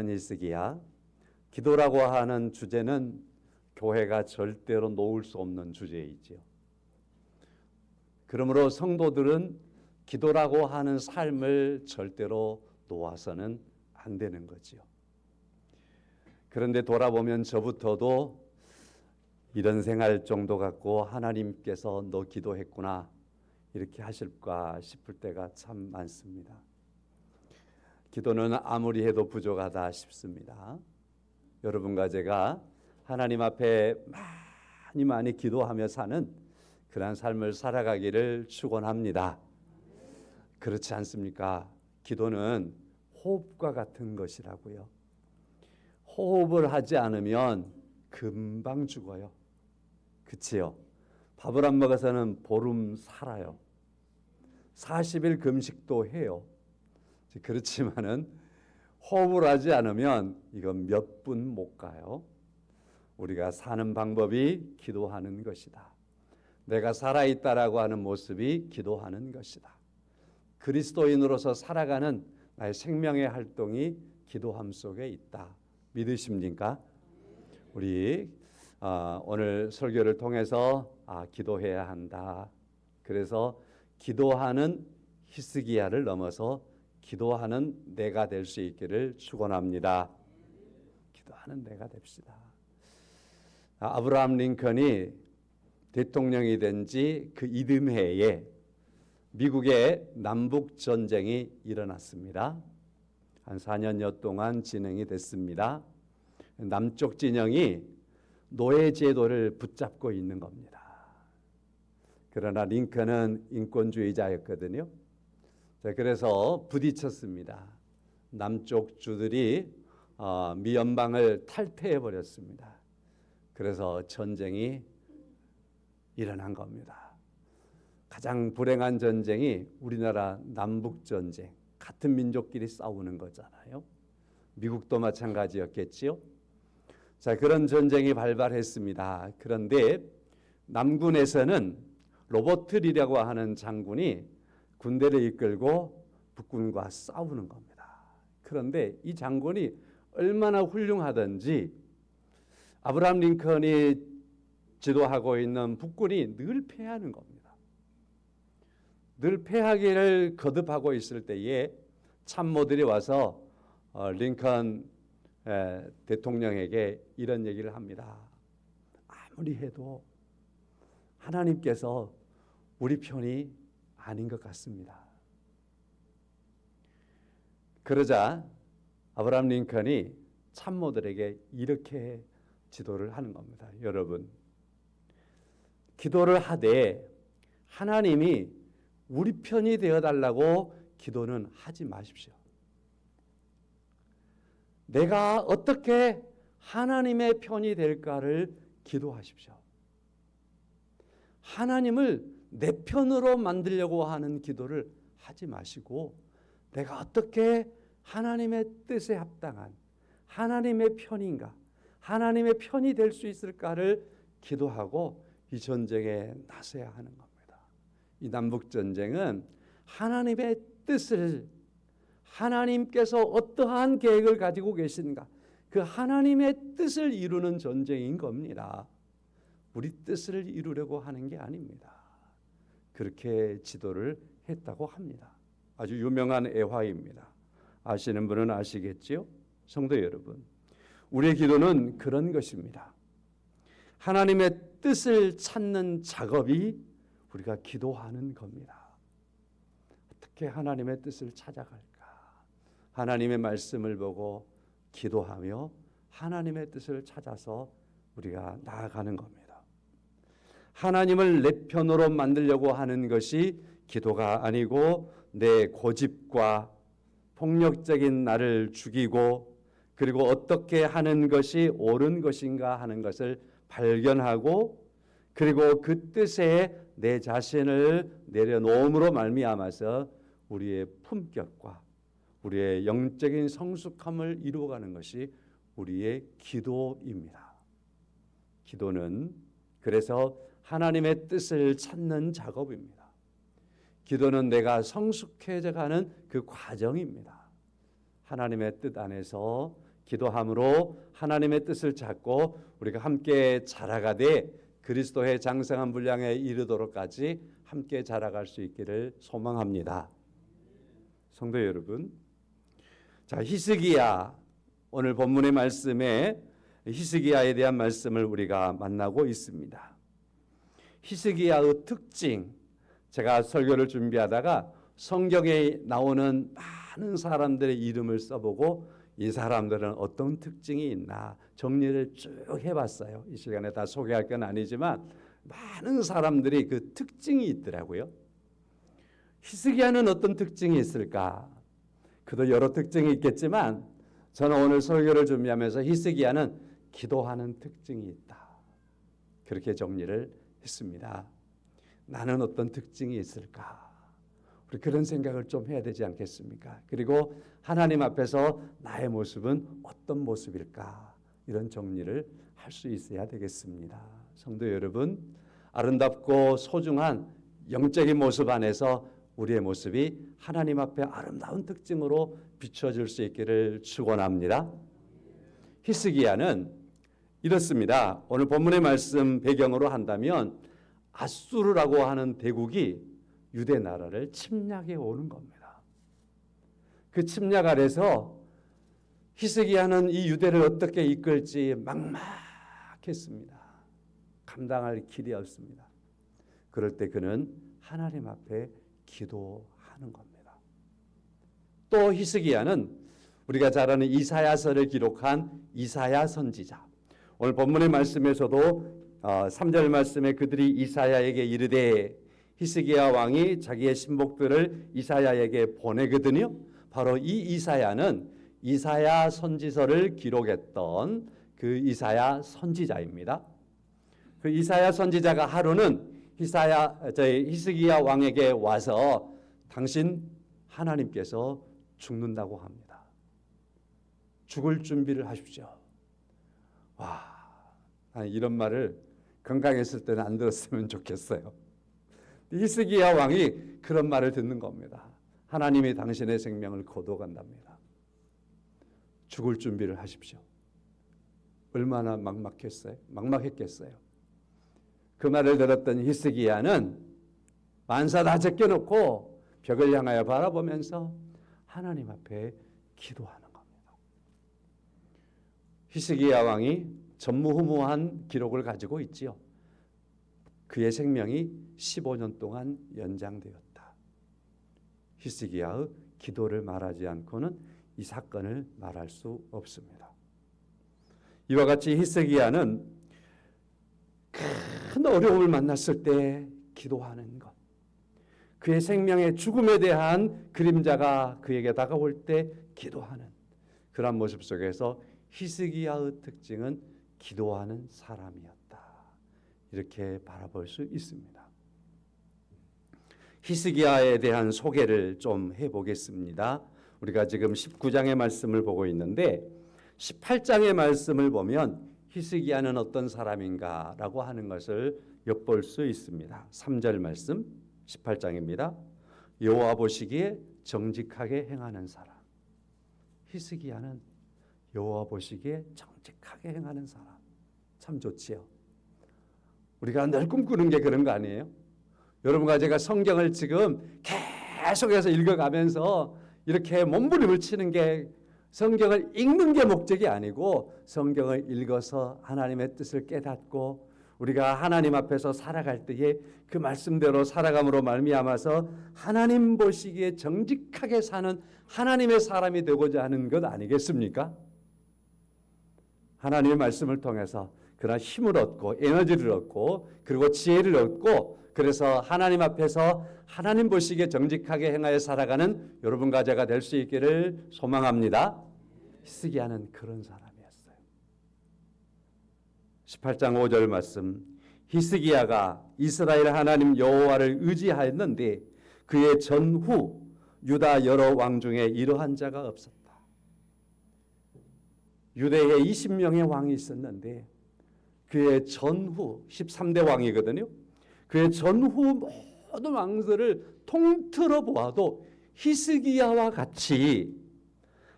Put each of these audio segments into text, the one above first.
하는 히스기야, 기도라고 하는 주제는 교회가 절대로 놓을 수 없는 주제이지요. 그러므로 성도들은 기도라고 하는 삶을 절대로 놓아서는 안 되는 거지요. 그런데 돌아보면 저부터도 이런 생활 정도 갖고 하나님께서 너 기도했구나 이렇게 하실까 싶을 때가 참 많습니다. 기도는 아무리 해도 부족하다 싶습니다. 여러분과 제가 하나님 앞에 많이 기도하며 사는 그러한 삶을 살아가기를 축원합니다. 그렇지 않습니까? 기도는 호흡과 같은 것이라고요. 호흡을 하지 않으면 금방 죽어요. 그치요? 밥을 안 먹어서는 보름 살아요. 40일 금식도 해요. 그렇지만은 호흡을 하지 않으면 이건 몇 분 못 가요. 우리가 사는 방법이 기도하는 것이다. 내가 살아있다라고 하는 모습이 기도하는 것이다. 그리스도인으로서 살아가는 나의 생명의 활동이 기도함 속에 있다. 믿으십니까? 우리 오늘 설교를 통해서 기도해야 한다. 그래서 기도하는 히스기야를 넘어서 기도하는 내가 될 수 있기를 축원합니다. 기도하는 내가 됩시다. 아브라함 링컨이 대통령이 된 지 그 이듬해에 미국의 남북 전쟁이 일어났습니다. 한 4년여 동안 진행이 됐습니다. 남쪽 진영이 노예 제도를 붙잡고 있는 겁니다. 그러나 링컨은 인권주의자였거든요. 그래서 부딪혔습니다. 남쪽 주들이 미 연방을 탈퇴해 버렸습니다. 그래서 전쟁이 일어난 겁니다. 가장 불행한 전쟁이 우리나라 남북 전쟁, 같은 민족끼리 싸우는 거잖아요. 미국도 마찬가지였겠지요. 자, 그런 전쟁이 발발했습니다. 그런데 남군에서는 로버트 리라고 하는 장군이 군대를 이끌고 북군과 싸우는 겁니다. 그런데 이 장군이 얼마나 훌륭하든지 아브라함 링컨이 지도하고 있는 북군이 늘 패하는 겁니다. 늘 패하기를 거듭하고 있을 때에 참모들이 와서 링컨 대통령에게 이런 얘기를 합니다. 아무리 해도 하나님께서 우리 편이 아닌 것 같습니다. 그러자 아브라함 링컨이 참모들에게 이렇게 지도를 하는 겁니다. 여러분, 기도를 하되 하나님이 우리 편이 되어달라고 기도는 하지 마십시오. 내가 어떻게 하나님의 편이 될까를 기도하십시오. 하나님을 내 편으로 만들려고 하는 기도를 하지 마시고 내가 어떻게 하나님의 뜻에 합당한 하나님의 편인가, 하나님의 편이 될 수 있을까를 기도하고 이 전쟁에 나서야 하는 겁니다. 이 남북전쟁은 하나님의 뜻을, 하나님께서 어떠한 계획을 가지고 계신가, 그 하나님의 뜻을 이루는 전쟁인 겁니다. 우리 뜻을 이루려고 하는 게 아닙니다. 그렇게 지도를 했다고 합니다. 아주 유명한 애화입니다. 아시는 분은 아시겠지요? 성도 여러분, 우리의 기도는 그런 것입니다. 하나님의 뜻을 찾는 작업이 우리가 기도하는 겁니다. 어떻게 하나님의 뜻을 찾아갈까? 하나님의 말씀을 보고 기도하며 하나님의 뜻을 찾아서 우리가 나아가는 겁니다. 하나님을 내 편으로 만들려고 하는 것이 기도가 아니고 내 고집과 폭력적인 나를 죽이고 그리고 어떻게 하는 것이 옳은 것인가 하는 것을 발견하고 그리고 그 뜻에 내 자신을 내려놓음으로 말미암아서 우리의 품격과 우리의 영적인 성숙함을 이루어가는 것이 우리의 기도입니다. 기도는 그래서 하나님의 뜻을 찾는 작업입니다. 기도는 내가 성숙해져가는 그 과정입니다. 하나님의 뜻 안에서 기도함으로 하나님의 뜻을 찾고 우리가 함께 자라가되 그리스도의 장성한 분량에 이르도록까지 함께 자라갈 수 있기를 소망합니다. 성도 여러분, 자, 히스기야, 오늘 본문의 말씀에 히스기야에 대한 말씀을 우리가 만나고 있습니다. 히스기야의 특징, 제가 설교를 준비하다가 성경에 나오는 많은 사람들의 이름을 써보고 이 사람들은 어떤 특징이 있나 정리를 쭉 해봤어요. 이 시간에 다 소개할 건 아니지만 많은 사람들이 그 특징이 있더라고요. 히스기야는 어떤 특징이 있을까? 그도 여러 특징이 있겠지만 저는 오늘 설교를 준비하면서 히스기야는 기도하는 특징이 있다. 그렇게 정리를 했습니다. 나는 어떤 특징이 있을까? 우리 그런 생각을 좀 해야 되지 않겠습니까? 그리고 하나님 앞에서 나의 모습은 어떤 모습일까? 이런 정리를 할 수 있어야 되겠습니다. 성도 여러분, 아름답고 소중한 영적인 모습 안에서 우리의 모습이 하나님 앞에 아름다운 특징으로 비춰질 수 있기를 축원합니다. 히스기야는 이렇습니다. 오늘 본문의 말씀 배경으로 한다면 아수르라고 하는 대국이 유대 나라를 침략해 오는 겁니다. 그 침략 아래서 히스기야는 이 유대를 어떻게 이끌지 막막했습니다. 감당할 길이 없습니다. 그럴 때 그는 하나님 앞에 기도하는 겁니다. 또 히스기야는 우리가 잘 아는 이사야서를 기록한 이사야 선지자. 오늘 본문의 말씀에서도 3절 말씀에 그들이 이사야에게 이르되, 히스기야 왕이 자기의 신복들을 이사야에게 보내거든요. 바로 이 이사야는 이사야 선지서를 기록했던 그 이사야 선지자입니다. 그 이사야 선지자가 하루는 히스기야 왕에게 와서 당신 하나님께서 죽는다고 합니다. 죽을 준비를 하십시오. 와, 이런 말을 건강했을 때는 안 들었으면 좋겠어요. 히스기야 왕이 그런 말을 듣는 겁니다. 하나님이 당신의 생명을 거둬간답니다. 죽을 준비를 하십시오. 얼마나 막막했겠어요. 그 말을 들었던 히스기야는 만사 다 제껴놓고 벽을 향하여 바라보면서 하나님 앞에 기도하는 겁니다. 히스기야 왕이 전무후무한 기록을 가지고 있지요. 그의 생명이 15년 동안 연장되었다. 히스기야의 기도를 말하지 않고는 이 사건을 말할 수 없습니다. 이와 같이 히스기야는 큰 어려움을 만났을 때 기도하는 것, 그의 생명의 죽음에 대한 그림자가 그에게 다가올 때 기도하는 그런 모습 속에서 히스기야의 특징은 기도하는 사람이었다. 이렇게 바라볼 수 있습니다. 히스기야에 대한 소개를 좀 해보겠습니다. 우리가 지금 19장의 말씀을 보고 있는데 18장의 말씀을 보면 히스기야는 어떤 사람인가라고 하는 것을 엿볼 수 있습니다. 3절 말씀 18장입니다. 여호와 보시기에 정직하게 행하는 사람. 히스기야는 여호와 보시기에 정직하게 행하는 사람. 참 좋지요. 우리가 늘 꿈꾸는 게 그런 거 아니에요? 여러분과 제가 성경을 지금 계속해서 읽어가면서 이렇게 몸부림을 치는 게 성경을 읽는 게 목적이 아니고 성경을 읽어서 하나님의 뜻을 깨닫고 우리가 하나님 앞에서 살아갈 때에 그 말씀대로 살아감으로 말미암아서 하나님 보시기에 정직하게 사는 하나님의 사람이 되고자 하는 것 아니겠습니까? 하나님의 말씀을 통해서 그런 힘을 얻고 에너지를 얻고 그리고 지혜를 얻고 그래서 하나님 앞에서 하나님 보시기에 정직하게 행하여 살아가는 여러분과 제가 될 수 있기를 소망합니다. 히스기야는 그런 사람이었어요. 18장 5절 말씀, 히스기야가 이스라엘 하나님 여호와를 의지하였는데 그의 전후 유다 여러 왕 중에 이러한 자가 없었다. 유대에 20명의 왕이 있었는데 그의 전후 13대 왕이거든요. 그의 전후 모든 왕들을 통틀어 보아도 히스기야와 같이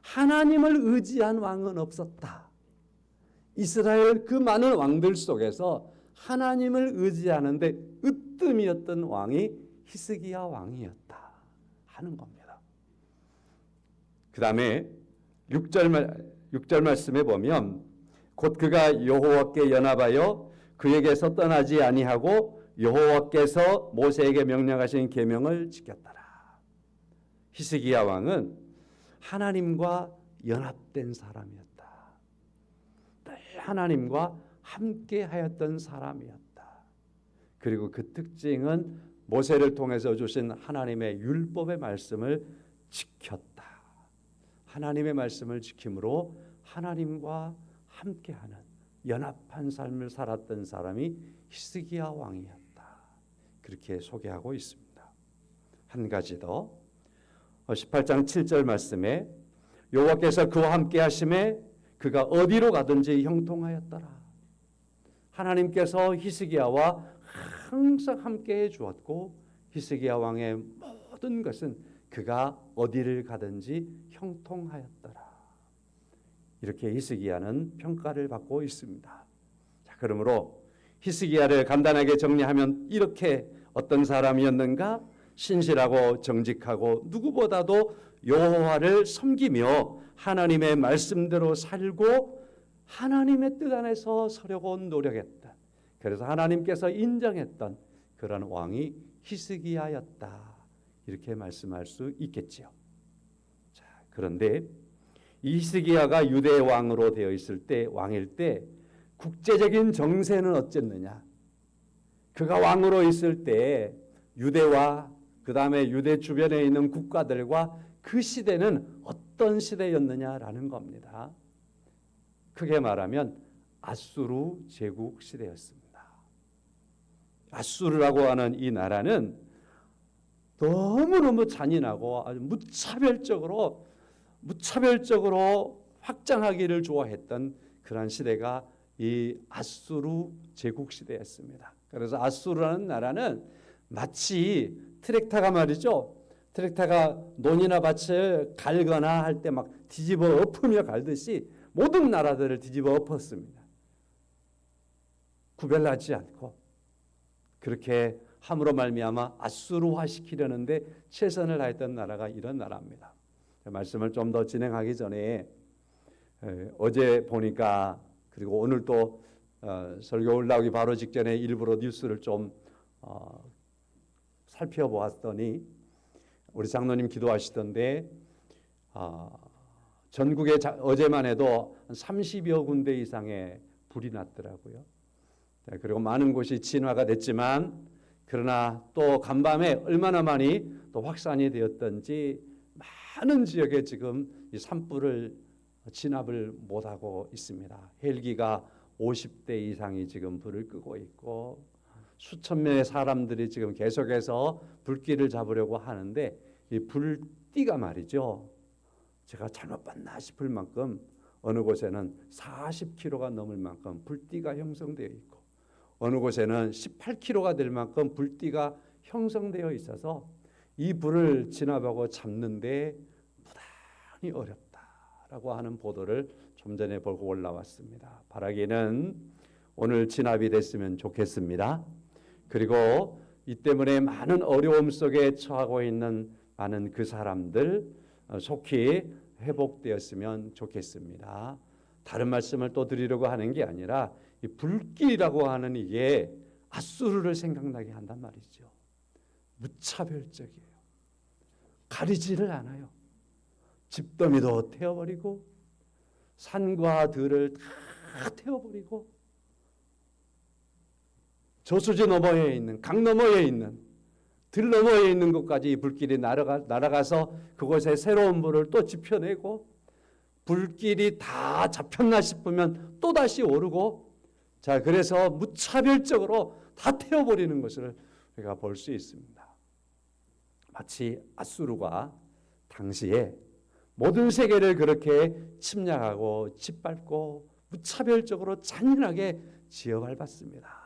하나님을 의지한 왕은 없었다. 이스라엘 그 많은 왕들 속에서 하나님을 의지하는데 으뜸이었던 왕이 히스기야 왕이었다 하는 겁니다. 그 다음에 6절 말씀에 보면 곧 그가 여호와께 연합하여 그에게서 떠나지 아니하고 여호와께서 모세에게 명령하신 계명을 지켰더라. 히스기야 왕은 하나님과 연합된 사람이었다. 늘 하나님과 함께하였던 사람이었다. 그리고 그 특징은 모세를 통해서 주신 하나님의 율법의 말씀을 지켰다. 하나님의 말씀을 지킴으로 하나님과 함께하는 연합한 삶을 살았던 사람이 히스기야 왕이었다. 그렇게 소개하고 있습니다. 한 가지 더 18장 7절 말씀에 여호와께서 그와 함께 하심에 그가 어디로 가든지 형통하였더라. 하나님께서 히스기야와 항상 함께해 주었고 히스기야 왕의 모든 것은 그가 어디를 가든지 형통하였더라. 이렇게 히스기야는 평가를 받고 있습니다. 자, 그러므로 히스기야를 간단하게 정리하면 이렇게 어떤 사람이었는가? 신실하고 정직하고 누구보다도 여호와를 섬기며 하나님의 말씀대로 살고 하나님의 뜻 안에서 서려고 노력했던, 그래서 하나님께서 인정했던 그런 왕이 히스기야였다. 이렇게 말씀할 수 있겠지요. 자, 그런데 이 히스기야가 유대 왕으로 되어 있을 때, 왕일 때 국제적인 정세는 어쨌느냐? 그가 왕으로 있을 때 유대와 그 다음에 유대 주변에 있는 국가들과 그 시대는 어떤 시대였느냐라는 겁니다. 크게 말하면 아수르 제국 시대였습니다. 아수르라고 하는 이 나라는 너무너무 잔인하고 아주 무차별적으로 확장하기를 좋아했던 그러한 시대가 이 아수르 제국 시대였습니다. 그래서 아수르라는 나라는 마치 트랙터가 말이죠. 트랙터가 논이나 밭을 갈거나 할 때 막 뒤집어 엎으며 갈듯이 모든 나라들을 뒤집어 엎었습니다. 구별하지 않고 그렇게 함으로 말미암아 아수르화 시키려는데 최선을 다했던 나라가 이런 나라입니다. 말씀을 좀 더 진행하기 전에 어제 보니까 그리고 오늘 또 설교 올라오기 바로 직전에 일부러 뉴스를 좀 살펴보았더니 우리 장로님 기도하시던데 전국에 어제만 해도 30여 군데 이상의 불이 났더라고요. 그리고 많은 곳이 진화가 됐지만 그러나 또 간밤에 얼마나 많이 또 확산이 되었던지 많은 지역에 지금 이 산불을 진압을 못하고 있습니다. 헬기가 50대 이상이 지금 불을 끄고 있고 수천 명의 사람들이 지금 계속해서 불길을 잡으려고 하는데 이 불띠가 말이죠. 제가 잘못 봤나 싶을 만큼 어느 곳에는 40km가 넘을 만큼 불띠가 형성되어 있고 어느 곳에는 18km가 될 만큼 불띠가 형성되어 있어서 이 불을 진압하고 잡는데 부단히 어렵다라고 하는 보도를 좀 전에 보고 올라왔습니다. 바라기는 오늘 진압이 됐으면 좋겠습니다. 그리고 이 때문에 많은 어려움 속에 처하고 있는 많은 그 사람들 속히 회복되었으면 좋겠습니다. 다른 말씀을 또 드리려고 하는 게 아니라 이 불길이라고 하는 이게 아수르를 생각나게 한단 말이죠. 무차별적이에요. 가리지를 않아요. 집더미도 태워버리고 산과 들을 다 태워버리고 저수지 너머에 있는 강 너머에 있는 들 너머에 있는 곳까지 불길이 날아가서 그곳에 새로운 불을 또 지펴내고 불길이 다 잡혔나 싶으면 또다시 오르고 자 그래서 무차별적으로 다 태워버리는 것을 우리가 볼 수 있습니다. 마치 아수르가 당시에 모든 세계를 그렇게 침략하고 짓밟고 무차별적으로 잔인하게 지어밟았습니다.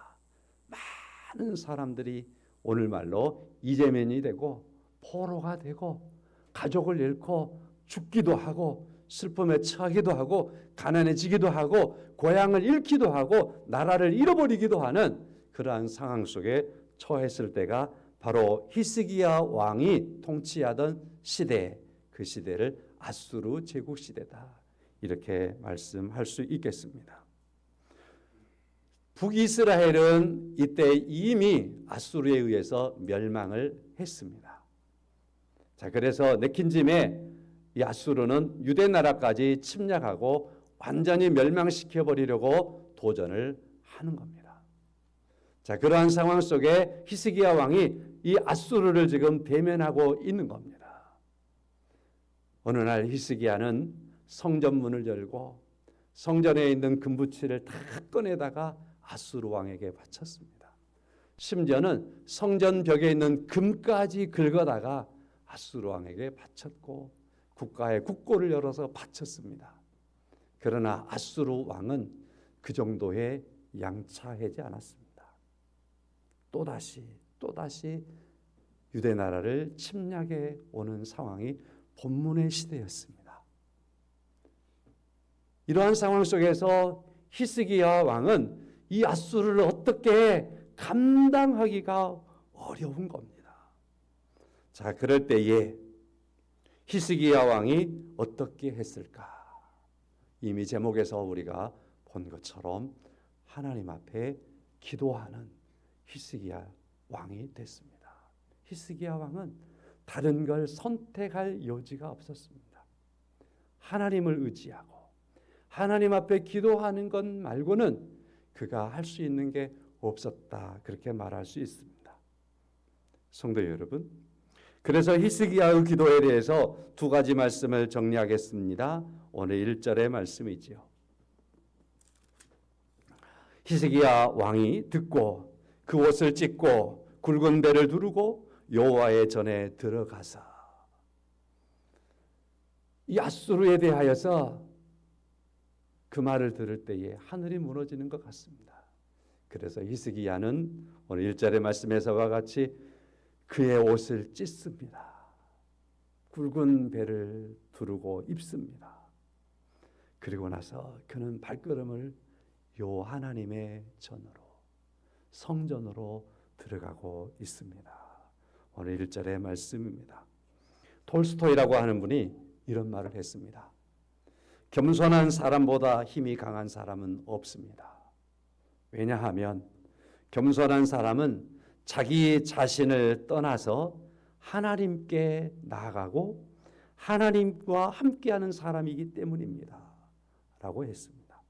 많은 사람들이 오늘말로 이재민이 되고 포로가 되고 가족을 잃고 죽기도 하고 슬픔에 처하기도 하고 가난해지기도 하고 고향을 잃기도 하고 나라를 잃어버리기도 하는 그러한 상황 속에 처했을 때가 바로 히스기야 왕이 통치하던 시대, 그 시대를 아수르 제국 시대다, 이렇게 말씀할 수 있겠습니다. 북이스라엘은 이때 이미 아수르에 의해서 멸망을 했습니다. 자, 그래서 내킨짐에 이 아수르는 유대 나라까지 침략하고 완전히 멸망시켜 버리려고 도전을 하는 겁니다. 자, 그러한 상황 속에 히스기야 왕이 이 아수르를 지금 대면하고 있는 겁니다. 어느 날 히스기야는 성전문을 열고 성전에 있는 금부치를 다 꺼내다가 아수르 왕에게 바쳤습니다. 심지어는 성전 벽에 있는 금까지 긁어다가 아수르 왕에게 바쳤고 국가의 국고를 열어서 바쳤습니다. 그러나 아수르 왕은 그 정도에 양차하지 않았습니다. 또다시 유대 나라를 침략해 오는 상황이 본문의 시대였습니다. 이러한 상황 속에서 히스기야 왕은 이 아수르를 어떻게 감당하기가 어려운 겁니다. 자, 그럴 때에 히스기야 왕이 어떻게 했을까? 이미 제목에서 우리가 본 것처럼 하나님 앞에 기도하는 히스기야 왕이 됐습니다. 히스기야 왕은 다른 걸 선택할 여지가 없었습니다. 하나님을 의지하고 하나님 앞에 기도하는 것 말고는 그가 할 수 있는 게 없었다, 그렇게 말할 수 있습니다. 성도 여러분, 그래서 히스기야의 기도에 대해서 두 가지 말씀을 정리하겠습니다. 오늘 1절의 말씀이지요. 히스기야 왕이 듣고 그 옷을 찢고 굵은 배를 두르고 여호와의 전에 들어가서, 이 아수르에 대하여서 그 말을 들을 때에 하늘이 무너지는 것 같습니다. 그래서 히스기야는 오늘 1절의 말씀에서와 같이 그의 옷을 찢습니다. 굵은 배를 두르고 입습니다. 그리고 나서 그는 발걸음을 요 하나님의 전으로, 성전으로 들어가고 있습니다. 오늘 1절의 말씀입니다. 톨스토이라고 하는 분이 이런 말을 했습니다. 겸손한 사람보다 힘이 강한 사람은 없습니다. 왜냐하면 겸손한 사람은 자기 자신을 떠나서 하나님께 나아가고 하나님과 함께하는 사람이기 때문입니다, 라고 했습니다.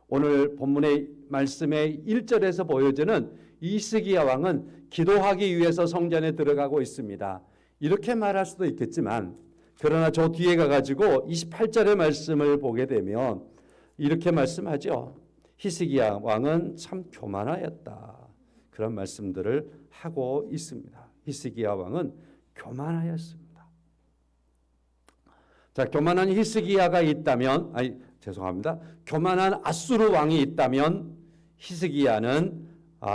오늘 본문의 말씀의 1절에서 보여주는 히스기야 왕은 기도하기 위해서 성전에 들어가고 있습니다. 이렇게 말할 수도 있겠지만, 그러나 저 뒤에 가가지고 28절의 말씀을 보게 되면 이렇게 말씀하죠. 히스기야 왕은 참 교만하였다, 그런 말씀들을 하고 있습니다. 히스기야 왕은 교만하였습니다. 자, 교만한 히스기야가 있다면, 교만한 아수르 왕이 있다면 히스기야는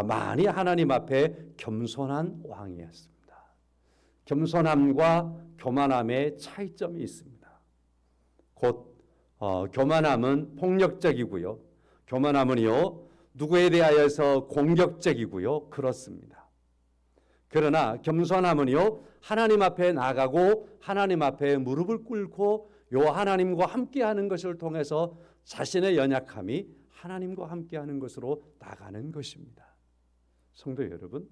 많이 하나님 앞에 겸손한 왕이었습니다. 겸손함과 교만함의 차이점이 있습니다. 곧 교만함은 폭력적이고요, 교만함은요 누구에 대하여서 공격적이고요, 그렇습니다. 그러나 겸손함은요 하나님 앞에 나가고 하나님 앞에 무릎을 꿇고 요 하나님과 함께하는 것을 통해서 자신의 연약함이 하나님과 함께하는 것으로 나가는 것입니다. 성도 여러분,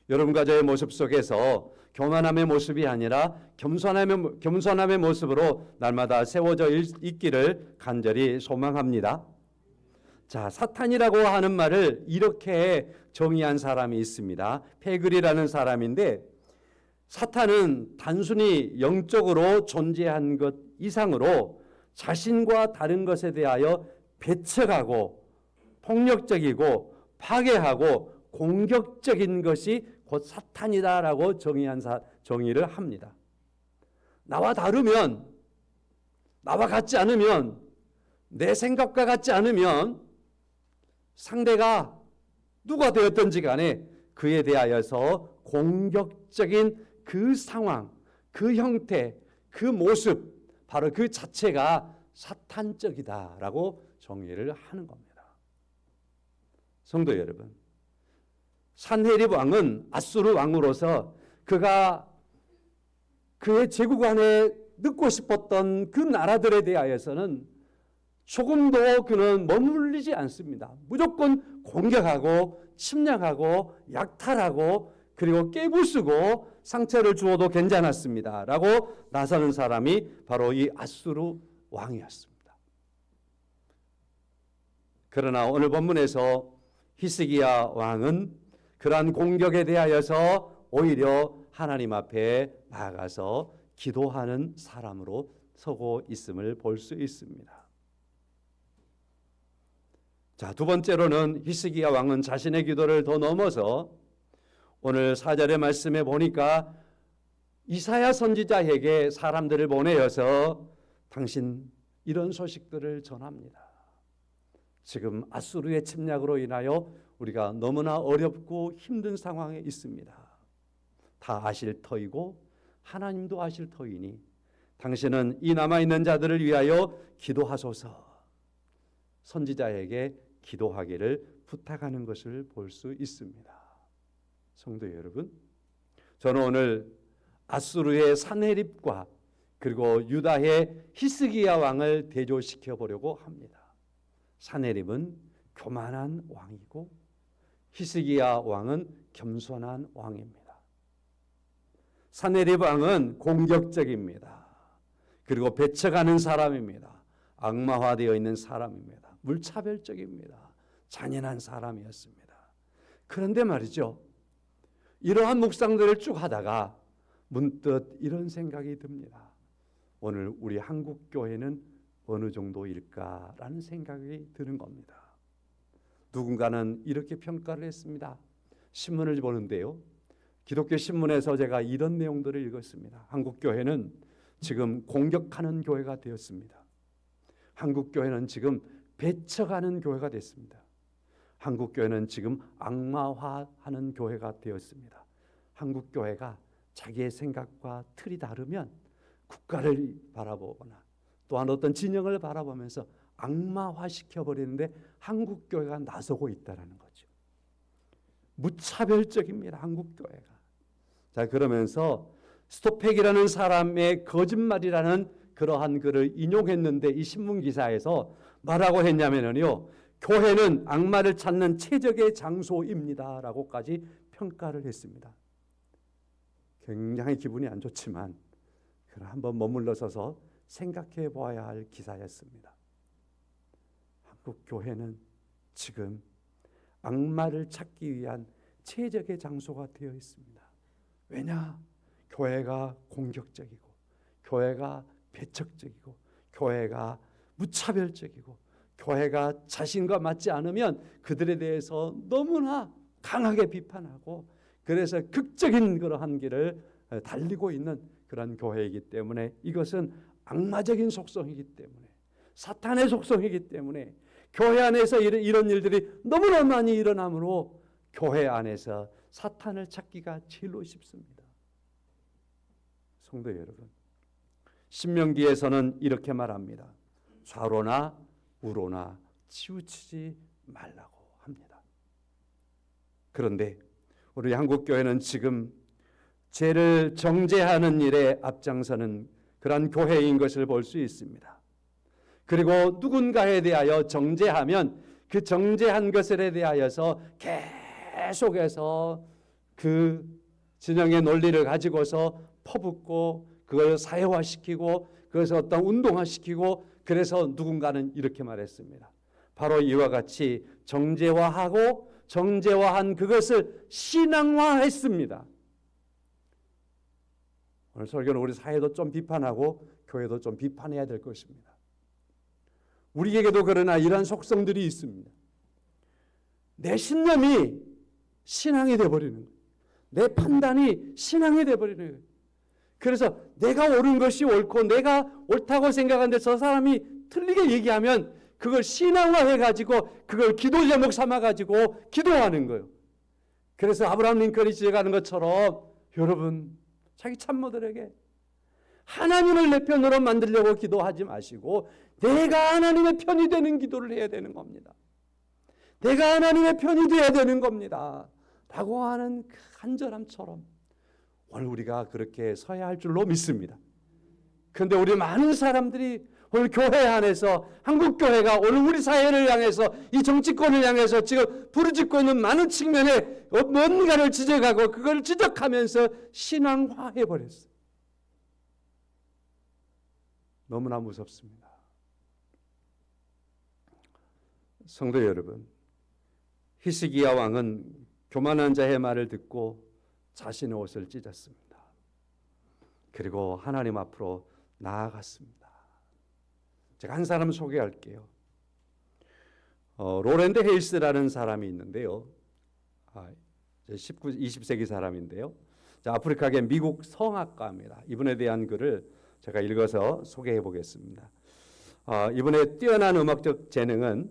여러분과 저의 모습 속에서 교만함의 모습이 아니라 겸손함의 모습으로 날마다 세워져 있기를 간절히 소망합니다. 자, 사탄이라고 하는 말을 이렇게 정의한 사람이 있습니다. 페글이라는 사람인데, 사탄은 단순히 영적으로 존재한 것 이상으로 자신과 다른 것에 대하여 배척하고 폭력적이고 파괴하고 공격적인 것이 곧 사탄이다라고 정의를 합니다. 나와 다르면, 나와 같지 않으면, 내 생각과 같지 않으면 상대가 누가 되었든지 간에 그에 대하여서 공격적인 그 상황, 그 형태, 그 모습, 바로 그 자체가 사탄적이다라고 정의를 하는 겁니다. 성도 여러분, 산헤립 왕은 아수르 왕으로서 그가 그의 제국 안에 넣고 싶었던 그 나라들에 대하여서는 조금도 그는 머물리지 않습니다. 무조건 공격하고 침략하고 약탈하고 그리고 깨부수고 상처를 주어도 괜찮았습니다 라고 나서는 사람이 바로 이 아수르 왕이었습니다. 그러나 오늘 본문에서 히스기야 왕은 그러한 공격에 대하여서 오히려 하나님 앞에 나아가서 기도하는 사람으로 서고 있음을 볼 수 있습니다. 자, 두 번째로는 히스기야 왕은 자신의 기도를 더 넘어서 오늘 4절의 말씀에 보니까 이사야 선지자에게 사람들을 보내어서 당신 이런 소식들을 전합니다. 지금 아수르의 침략으로 인하여 우리가 너무나 어렵고 힘든 상황에 있습니다. 다 아실 터이고 하나님도 아실 터이니 당신은 이 남아있는 자들을 위하여 기도하소서. 선지자에게 기도하기를 부탁하는 것을 볼 수 있습니다. 성도 여러분, 저는 오늘 아수르의 산헤립과 그리고 유다의 히스기야 왕을 대조시켜 보려고 합니다. 산헤립은 교만한 왕이고 히스기야 왕은 겸손한 왕입니다. 산헤립 왕은 공격적입니다. 그리고 배척하는 사람입니다. 악마화되어 있는 사람입니다. 물차별적입니다. 잔인한 사람이었습니다. 그런데 말이죠, 이러한 묵상들을 쭉 하다가 문득 이런 생각이 듭니다. 오늘 우리 한국교회는 어느 정도일까라는 생각이 드는 겁니다. 누군가는 이렇게 평가를 했습니다. 신문을 보는데요, 기독교 신문에서 제가 이런 내용들을 읽었습니다. 한국교회는 지금 공격하는 교회가 되었습니다. 한국교회는 지금 배척하는 교회가 됐습니다. 한국교회는 지금 악마화하는 교회가 되었습니다. 한국교회가 자기의 생각과 틀이 다르면 국가를 바라보거나 또한 어떤 진영을 바라보면서 악마화시켜버리는데 한국교회가 나서고 있다는 거죠. 무차별적입니다. 한국교회가. 자, 그러면서 스토펙이라는 사람의 거짓말이라는 그러한 글을 인용했는데 이 신문 기사에서 뭐라고 했냐면요, 교회는 악마를 찾는 최적의 장소입니다 라고까지 평가를 했습니다. 굉장히 기분이 안 좋지만 한번 머물러 서서 생각해 보아야 할 기사였습니다. 한국 교회는 지금 악마를 찾기 위한 최적의 장소가 되어 있습니다. 왜냐? 교회가 공격적이고 교회가 배척적이고 교회가 무차별적이고 교회가 자신과 맞지 않으면 그들에 대해서 너무나 강하게 비판하고 그래서 극적인 그러한 길을 달리고 있는 그런 교회이기 때문에 이것은 악마적인 속성이기 때문에 사탄의 속성이기 때문에 교회 안에서 이런 일들이 너무나 많이 일어나므로 교회 안에서 사탄을 찾기가 제일로 쉽습니다. 성도 여러분, 신명기에서는 이렇게 말합니다. 좌로나 우로나 치우치지 말라고 합니다. 그런데 우리 한국교회는 지금 죄를 정죄하는 일에 앞장서는 그러한 교회인 것을 볼 수 있습니다. 그리고 누군가에 대하여 정죄하면 그 정죄한 것에 대하여서 계속해서 그 진영의 논리를 가지고서 퍼붓고 그걸 사회화시키고 그것을 어떤 운동화시키고 그래서 누군가는 이렇게 말했습니다. 바로 이와 같이 정죄화하고 정죄화한 그것을 신앙화했습니다. 오늘 설교는 우리 사회도 좀 비판하고 교회도 좀 비판해야 될 것입니다. 우리에게도 그러나 이러한 속성들이 있습니다. 내 신념이 신앙이 되어버리는 거예요. 내 판단이 신앙이 되어버리는 거예요. 그래서 내가 옳은 것이 옳고 내가 옳다고 생각하는데 저 사람이 틀리게 얘기하면 그걸 신앙화해가지고 그걸 기도 제목 삼아가지고 기도하는 거예요. 그래서 아브라함 링컨이 지적하는 것처럼 여러분 자기 참모들에게 하나님을 내 편으로 만들려고 기도하지 마시고 내가 하나님의 편이 되는 기도를 해야 되는 겁니다. 내가 하나님의 편이 되어야 되는 겁니다. 라고 하는 그 간절함처럼 오늘 우리가 그렇게 서야 할 줄로 믿습니다. 그런데 우리 많은 사람들이 오늘 교회 안에서 한국교회가 오늘 우리 사회를 향해서 이 정치권을 향해서 지금 부르짖고 있는 많은 측면에 뭔가를 지적하고 그걸 지적하면서 신앙화해버렸어요. 너무나 무섭습니다. 성도 여러분, 히스기야 왕은 교만한 자의 말을 듣고 자신의 옷을 찢었습니다. 그리고 하나님 앞으로 나아갔습니다. 제가 한 사람 소개할게요. 로랜드 헤이스라는 사람이 있는데요. 20세기 사람인데요. 아프리카계 미국 성악가입니다. 이분에 대한 글을 제가 읽어서 소개해 보겠습니다. 이분의 뛰어난 음악적 재능은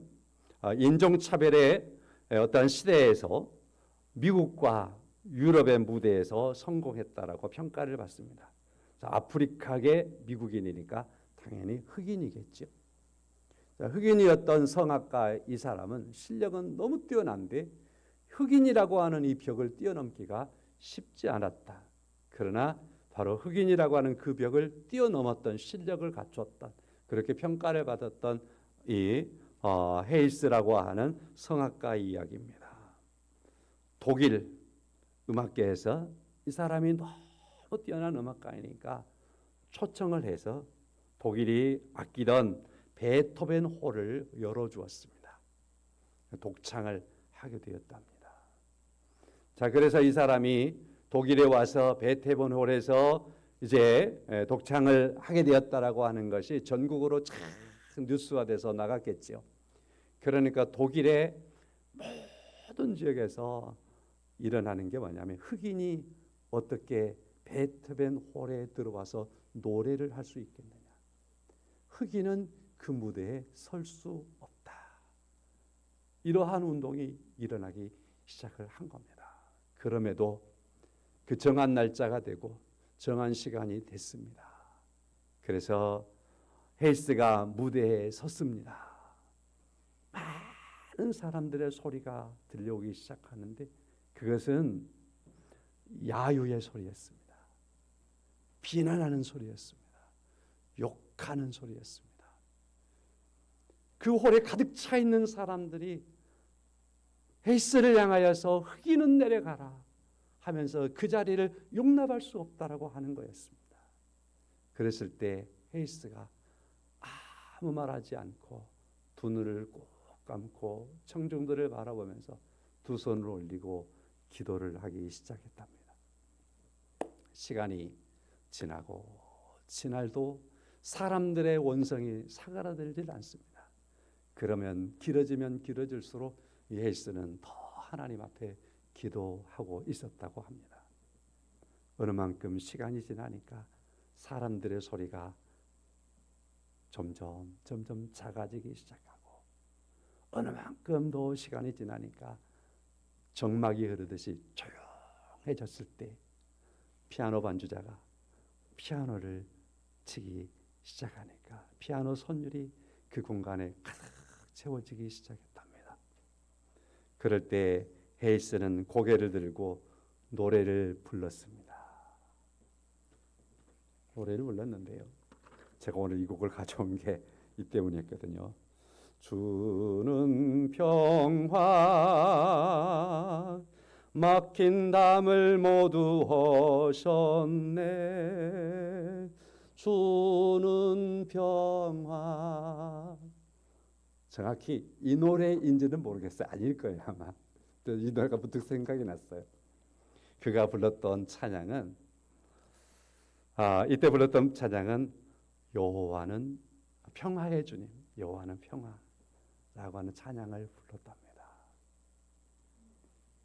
인종차별의 어떤 시대에서 미국과 유럽의 무대에서 성공했다라고 평가를 받습니다. 아프리카계 미국인이니까 당연히 흑인이겠죠. 흑인이었던 성악가 이 사람은 실력은 너무 뛰어난데 흑인이라고 하는 이 벽을 뛰어넘기가 쉽지 않았다. 그러나 바로 흑인이라고 하는 그 벽을 뛰어넘었던 실력을 갖췄던 그렇게 평가를 받았던 이 헤이스라고 하는 성악가 이야기입니다. 독일 음악계에서 이 사람이 너무 뛰어난 음악가이니까 초청을 해서 독일이 아끼던 베토벤 홀을 열어주었습니다. 독창을 하게 되었답니다. 자, 그래서 이 사람이 독일에 와서 베토벤 홀에서 이제 독창을 하게 되었다라고 하는 것이 전국으로 참 뉴스화돼서 나갔겠죠. 그러니까 독일의 모든 지역에서 일어나는 게 뭐냐면 흑인이 어떻게 베토벤 홀에 들어와서 노래를 할 수 있겠느냐. 흑인은 그 무대에 설 수 없다. 이러한 운동이 일어나기 시작을 한 겁니다. 그럼에도 그 정한 날짜가 되고 정한 시간이 됐습니다. 그래서 헤이스가 무대에 섰습니다. 많은 사람들의 소리가 들려오기 시작하는데 그것은 야유의 소리였습니다. 비난하는 소리였습니다. 욕하는 소리였습니다. 그 홀에 가득 차 있는 사람들이 헤이스를 향하여서 흑인은 내려가라 하면서 그 자리를 용납할 수 없다라고 하는 거였습니다. 그랬을 때 헤이스가 아무 말하지 않고 두 눈을 꼭 감고 청중들을 바라보면서 두 손을 올리고 기도를 하기 시작했답니다. 시간이 지나고 지날도 사람들의 원성이 사그라들질 않습니다. 그러면 길어지면 길어질수록 헤이스는 더 하나님 앞에 기도하고 있었다고 합니다. 어느 만큼 시간이 지나니까 사람들의 소리가 점점 작아지기 시작하고 어느 만큼 더 시간이 지나니까 정막이 흐르듯이 조용해졌을 때 피아노 반주자가 피아노를 치기 시작하니까 피아노 선율이 그 공간에 가득 채워지기 시작했답니다. 그럴 때 헤이스는 고개를 들고 노래를 불렀습니다. 노래를 불렀는데요. 제가 오늘 이 곡을 가져온 게 이 때문이었거든요. 주는 평화 막힌 담을 모두 허셨네. 주는 평화. 정확히 이 노래인지는 모르겠어요. 아닐 거예요 아마. 이 노래가 문득 생각이 났어요. 그가 불렀던 찬양은 이때 불렀던 찬양은 여호와는 평화의 주님, 여호와는 평화라고 하는 찬양을 불렀답니다.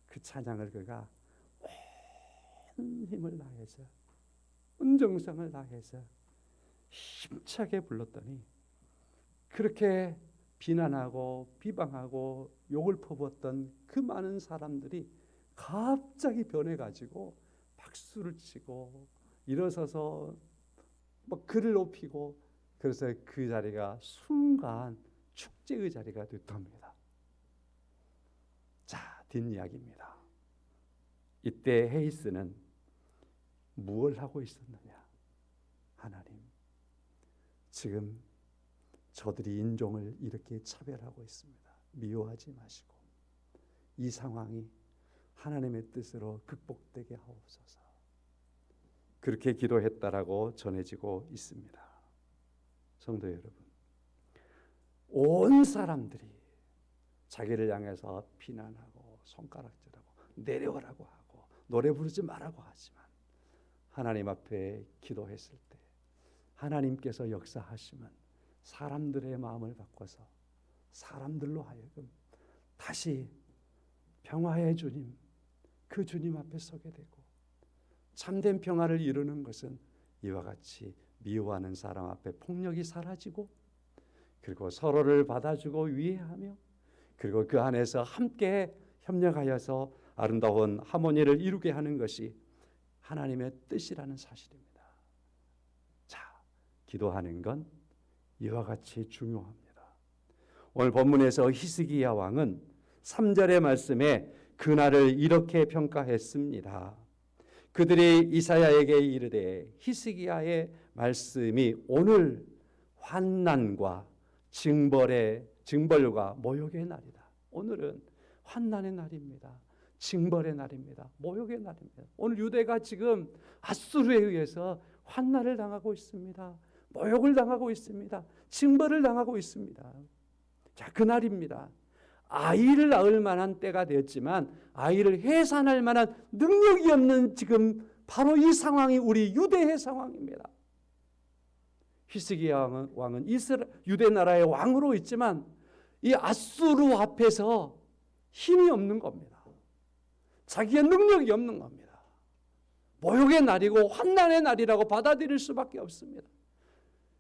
그 찬양을 그가 온 힘을 다해서 온 정성을 다해서 힘차게 불렀더니 그렇게 비난하고 비방하고 욕을 퍼부었던 그 많은 사람들이 갑자기 변해가지고 박수를 치고 일어서서 뭐 글을 높이고 그래서 그 자리가 순간 축제의 자리가 됐답니다. 자, 뒷이야기입니다. 이때 헤이스는 무엇을 하고 있었느냐? 하나님, 지금 저들이 인종을 이렇게 차별하고 있습니다. 미워하지 마시고 이 상황이 하나님의 뜻으로 극복되게 하옵소서. 그렇게 기도했다라고 전해지고 있습니다. 성도 여러분, 온 사람들이 자기를 향해서 비난하고 손가락질하고 내려오라고 하고 노래 부르지 말라고 하지만 하나님 앞에 기도했을 때 하나님께서 역사하시면 사람들의 마음을 바꿔서 사람들로 하여금 다시 평화의 주님, 그 주님 앞에 서게 되고 참된 평화를 이루는 것은 이와 같이 미워하는 사람 앞에 폭력이 사라지고 그리고 서로를 받아주고 위해하며 그리고 그 안에서 함께 협력하여서 아름다운 하모니를 이루게 하는 것이 하나님의 뜻이라는 사실입니다. 자, 기도하는 건 이와 같이 중요합니다. 오늘 본문에서 히스기야 왕은 3절의 말씀에 그날을 이렇게 평가했습니다. 그들이 이사야에게 이르되 히스기야의 말씀이 오늘 환난과 징벌과 모욕의 날이다. 오늘은 환난의 날입니다. 징벌의 날입니다. 모욕의 날입니다. 오늘 유대가 지금 아수르에 의해서 환난을 당하고 있습니다. 모욕을 당하고 있습니다. 징벌을 당하고 있습니다. 자, 그날입니다. 아이를 낳을 만한 때가 되었지만 아이를 해산할 만한 능력이 없는 지금 바로 이 상황이 우리 유대의 상황입니다. 히스기야 왕은 유대 나라의 왕으로 있지만 이 아수르 앞에서 힘이 없는 겁니다. 자기의 능력이 없는 겁니다. 모욕의 날이고 환난의 날이라고 받아들일 수밖에 없습니다.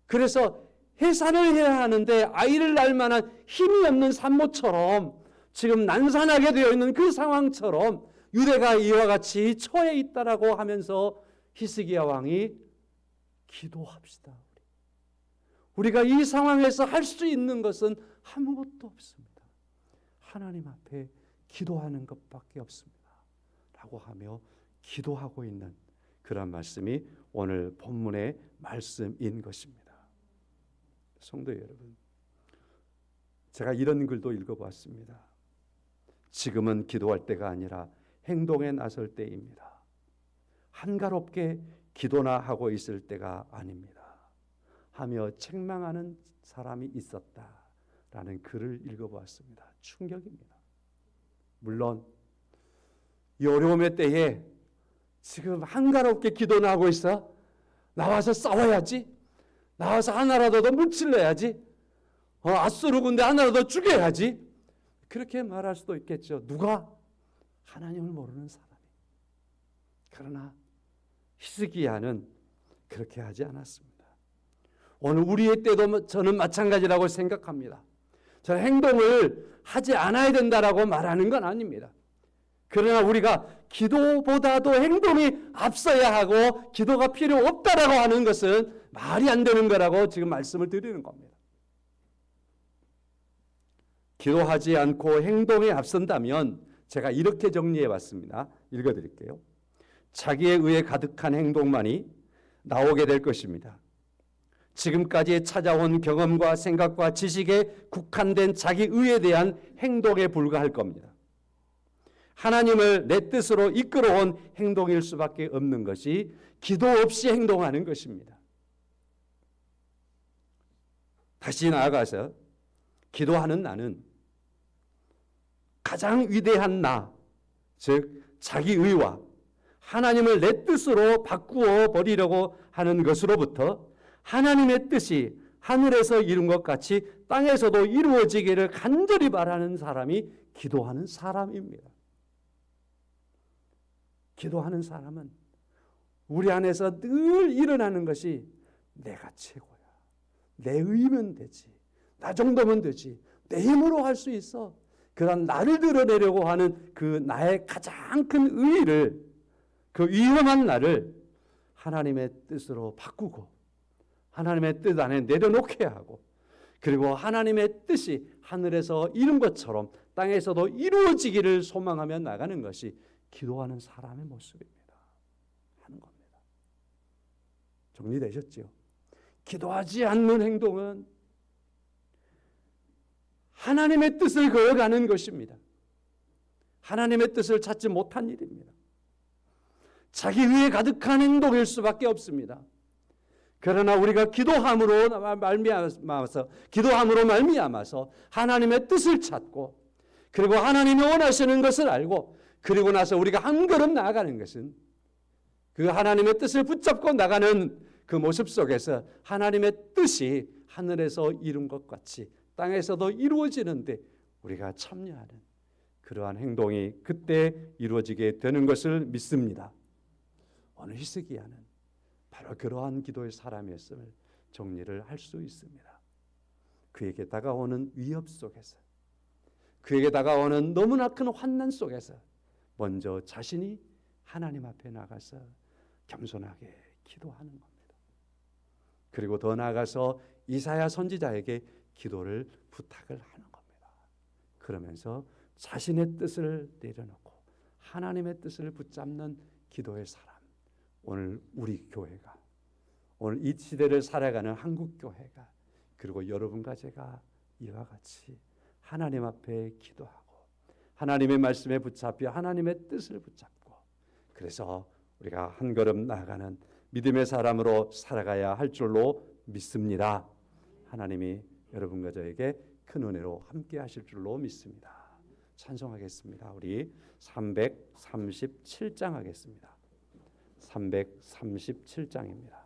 그래서 해산을 해야 하는데 아이를 낳을 만한 힘이 없는 산모처럼 지금 난산하게 되어 있는 그 상황처럼 유대가 이와 같이 처해 있다라고 하면서 히스기야 왕이 기도합시다. 우리가 이 상황에서 할 수 있는 것은 아무것도 없습니다. 하나님 앞에 기도하는 것밖에 없습니다. 라고 하며 기도하고 있는 그런 말씀이 오늘 본문의 말씀인 것입니다. 성도 여러분, 제가 이런 글도 읽어봤습니다. 지금은 기도할 때가 아니라 행동에 나설 때입니다. 한가롭게 기도나 하고 있을 때가 아닙니다. 하며 책망하는 사람이 있었다라는 글을 읽어보았습니다. 충격입니다. 물론 이 어려움의 때에 지금 한가롭게 기도나 하고 있어? 나와서 싸워야지. 나와서 하나라도 더 물질러야지. 아수르 군대 하나라도 죽여야지. 그렇게 말할 수도 있겠죠. 누가? 하나님을 모르는 사람이. 그러나 히스기야는 그렇게 하지 않았습니다. 오늘 우리의 때도 저는 마찬가지라고 생각합니다. 저는 행동을 하지 않아야 된다라고 말하는 건 아닙니다. 그러나 우리가 기도보다도 행동이 앞서야 하고 기도가 필요 없다라고 하는 것은 말이 안 되는 거라고 지금 말씀을 드리는 겁니다. 기도하지 않고 행동에 앞선다면 제가 이렇게 정리해 봤습니다. 읽어드릴게요. 자기의 의에 가득한 행동만이 나오게 될 것입니다. 지금까지 찾아온 경험과 생각과 지식에 국한된 자기 의에 대한 행동에 불과할 겁니다. 하나님을 내 뜻으로 이끌어온 행동일 수밖에 없는 것이 기도 없이 행동하는 것입니다. 다시 나아가서 기도하는 나는 가장 위대한 나, 즉 자기 의와 하나님을 내 뜻으로 바꾸어 버리려고 하는 것으로부터 하나님의 뜻이 하늘에서 이룬 것 같이 땅에서도 이루어지기를 간절히 바라는 사람이 기도하는 사람입니다. 기도하는 사람은 우리 안에서 늘 일어나는 것이 내가 최고야. 내 의면 되지. 나 정도면 되지. 내 힘으로 할 수 있어. 그런 나를 드러내려고 하는 그 나의 가장 큰 의의를, 그 위험한 나를 하나님의 뜻으로 바꾸고 하나님의 뜻 안에 내려놓게 하고, 그리고 하나님의 뜻이 하늘에서 이룬 것처럼 땅에서도 이루어지기를 소망하며 나가는 것이 기도하는 사람의 모습입니다. 하는 겁니다. 정리되셨죠? 기도하지 않는 행동은 하나님의 뜻을 그어가는 것입니다. 하나님의 뜻을 찾지 못한 일입니다. 자기 의에 가득한 행동일 수밖에 없습니다. 그러나 우리가 기도함으로 말미암아서 하나님의 뜻을 찾고, 그리고 하나님이 원하시는 것을 알고, 그리고 나서 우리가 한 걸음 나아가는 것은 그 하나님의 뜻을 붙잡고 나가는 그 모습 속에서 하나님의 뜻이 하늘에서 이룬 것 같이 땅에서도 이루어지는데 우리가 참여하는 그러한 행동이 그때 이루어지게 되는 것을 믿습니다. 오늘 히스기야는 바로 그러한 기도의 사람이었음을 정리를 할 수 있습니다. 그에게 다가오는 위협 속에서, 그에게 다가오는 너무나 큰 환난 속에서 먼저 자신이 하나님 앞에 나가서 겸손하게 기도하는 겁니다. 그리고 더 나아가서 이사야 선지자에게 기도를 부탁을 하는 겁니다. 그러면서 자신의 뜻을 내려놓고 하나님의 뜻을 붙잡는 기도의 사람, 오늘 우리 교회가, 오늘 이 시대를 살아가는 한국 교회가, 그리고 여러분과 제가 이와 같이 하나님 앞에 기도하고 하나님의 말씀에 붙잡혀 하나님의 뜻을 붙잡고, 그래서 우리가 한 걸음 나아가는 믿음의 사람으로 살아가야 할 줄로 믿습니다. 하나님이 여러분과 저에게 큰 은혜로 함께 하실 줄로 믿습니다. 찬송하겠습니다. 우리 337장 하겠습니다. 337장입니다.